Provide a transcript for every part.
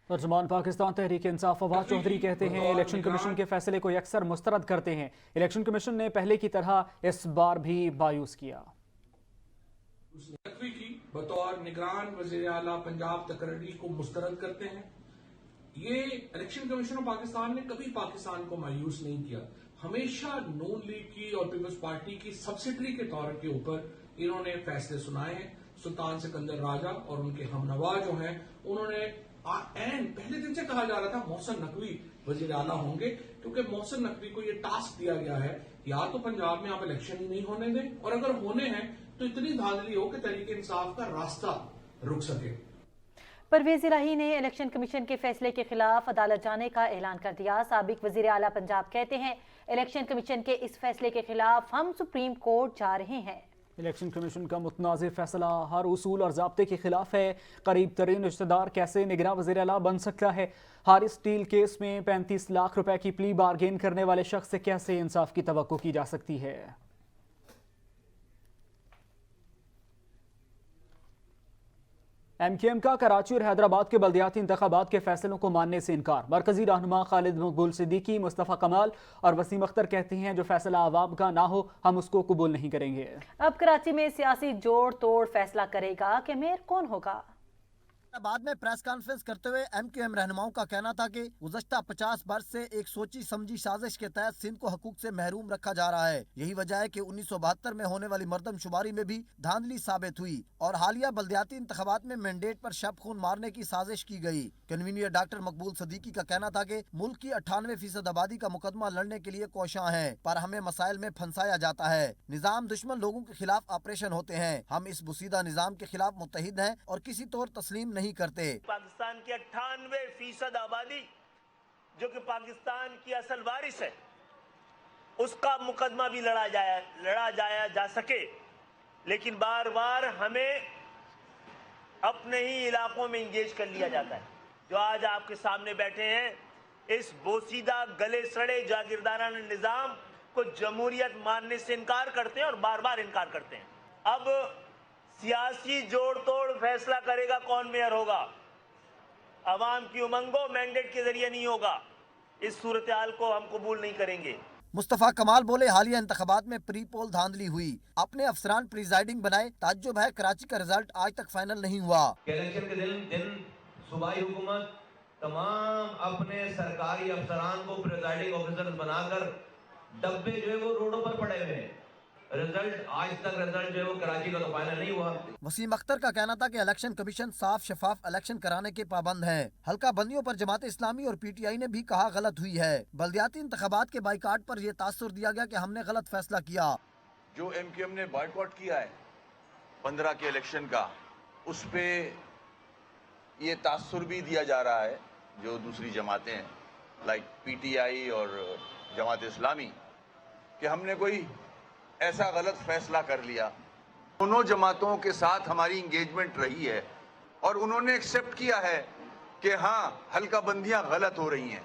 तर्जुमान पाकिस्तान तहरीक इंसाफ फवाद चौधरी कहते हैं election commission के फैसले को अक्सर मुस्तरद करते हैं। इलेक्शन कमीशन ने पहले की तरह इस बार भी मायूस किया। नकवी की बतौर निगरान वज़ीर आला पंजाब तकर्री को मुस्तरद करते हैं। ये इलेक्शन कमीशन ऑफ पाकिस्तान ने कभी पाकिस्तान को मायूस नहीं किया। हमेशा नून लीग की और पीपल्स पार्टी की सब्सिडरी के तौर के ऊपर इन्होंने फैसले सुनाए हैं। सुल्तान सिकंदर राजा और उनके हमनवा जो हैं उन्होंने पहले दिन से कहा जा रहा था मोहसिन नकवी वजीर आला होंगे, क्योंकि मोहसिन नकवी को ये टास्क दिया गया है या तो पंजाब में आप इलेक्शन ही नहीं होने दें, और अगर होने हैं तो इतनी धांधली हो कि तहरीक इंसाफ का रास्ता रुक सके। परवेज इलाही ने इलेक्शन कमीशन के फैसले के खिलाफ अदालत जाने का ऐलान कर दिया। साबिक वजीर आला पंजाब कहते हैं इलेक्शन कमीशन के इस फैसले के खिलाफ हम सुप्रीम कोर्ट जा रहे हैं। इलेक्शन कमीशन का मुतनाज़ फैसला हर उसूल और ज़ाब्ते के खिलाफ है। करीब तरीन रिश्तेदार कैसे निगरान वज़ीर आला बन सकता है? हारिस स्टील केस में 35 लाख रुपए की प्ली बारगेन करने वाले शख्स से कैसे इंसाफ की तवक्को की जा सकती है? MKM का कराची और हैदराबाद के बल्दियाती इंतखाबात के फैसलों को मानने से इनकार। मरकजी रहनुमा खालिद मकबूल सिद्दीकी, मुस्तफ़ा कमाल और वसीम अख्तर कहते हैं जो फैसला आवाम का ना हो हम उसको कबूल नहीं करेंगे। अब कराची में सियासी जोड़ तोड़ फैसला करेगा कि मेयर कौन होगा। बाद में प्रेस कॉन्फ्रेंस करते हुए MKM रहनुमाओं का कहना था कि गुज़श्ता 50 बरस से एक सोची समझी साजिश के तहत सिंध को हकूक से महरूम रखा जा रहा है। यही वजह है कि 1972 में होने वाली मर्दमशुमारी में भी धांधली साबित हुई और हालिया बल्दियाती इंतखाबात में मैंडेट पर शब खून मारने की साजिश की गई। कन्वीनर डॉक्टर मकबूल सिद्दीकी का कहना था कि मुल्क की 98% आबादी का मुकदमा लड़ने के लिए कोशां है, पर हमें मसाइल में फंसाया जाता है। निजाम दुश्मन लोगों के खिलाफ ऑपरेशन होते हैं। हम इस बुसीदा निजाम के खिलाफ मुत्तहिद हैं और किसी तौर तस्लीम नहीं करते। पाकिस्तान की 98% आबादी जो कि पाकिस्तान की असल वारिस है, उसका मुकदमा भी लड़ा जाया जा सके, लेकिन बार बार हमें अपने ही इलाकों में इंगेज कर लिया जाता है। जो आज आपके सामने बैठे हैं, इस बोसीदा गले सड़े जागीरदाराना निजाम को जमहूरियत मानने से इनकार करते हैं और बार बार इनकार करते हैं। अब सियासी जोड़ तोड़ फैसला करेगा कौन मेयर होगा, अवाम की उमंगों मैंडेट के जरिए नहीं होगा। इस सूरत हाल को हम कबूल नहीं करेंगे। मुस्तफ़ा कमाल बोले हालिया इंतखाबात में प्री पोल धांधली हुई, अपने अफसरान प्रिजाइडिंग बनाए। ताज्जुब है कराची का रिजल्ट आज तक फाइनल नहीं हुआ। इलेक्शन के दिन सूबाई हुकूमत तमाम अपने सरकारी अफसरान को प्रिजाइडिंग ऑफिसर बनाकर डब्बे जो है वो रोडों पर पड़े हुए हैं। रिजल्ट आज तक जो है वो कराची का तो फाइनल नहीं हुआ। वसीम अख्तर का कहना था कि इलेक्शन कमीशन साफ शफाफ इलेक्शन कराने के पाबंद है। हल्का बंदियों पर जमात इस्लामी और PTI ने भी कहा गलत हुई है। बल्दियाती इंतखाबात के बाइकाट पर यह तासुर दिया गया कि हमने गलत फैसला किया। जो MKM ने बाइकआउट किया है 15 के इलेक्शन का, उस पे ये तासुर भी दिया जा रहा है जो दूसरी जमातें हैं लाइक PTI और जमात इस्लामी, कि हमने कोई ऐसा गलत फैसला कर लिया। दोनों जमातों के साथ हमारी इंगेजमेंट रही है और उन्होंने एक्सेप्ट किया है कि हाँ हल्का बंदियां गलत हो रही हैं,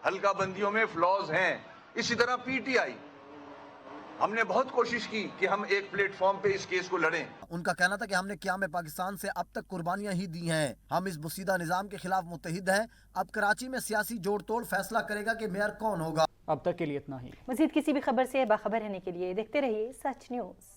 हल्का बंदियों में फ्लॉज हैं। इसी तरह PTI, हमने बहुत कोशिश की कि हम एक प्लेटफॉर्म पे इस केस को लड़ें। उनका कहना था कि हमने क़याम पाकिस्तान से अब तक कुर्बानियां ही दी हैं। हम इस बुसीदा निजाम के खिलाफ मुत्तहिद हैं। अब कराची में सियासी जोड़ तोड़ फैसला करेगा कि मेयर कौन होगा। अब तक के लिए इतना ही। मज़ीद किसी भी खबर से बाखबर रहने के लिए देखते रहिए सच न्यूज़।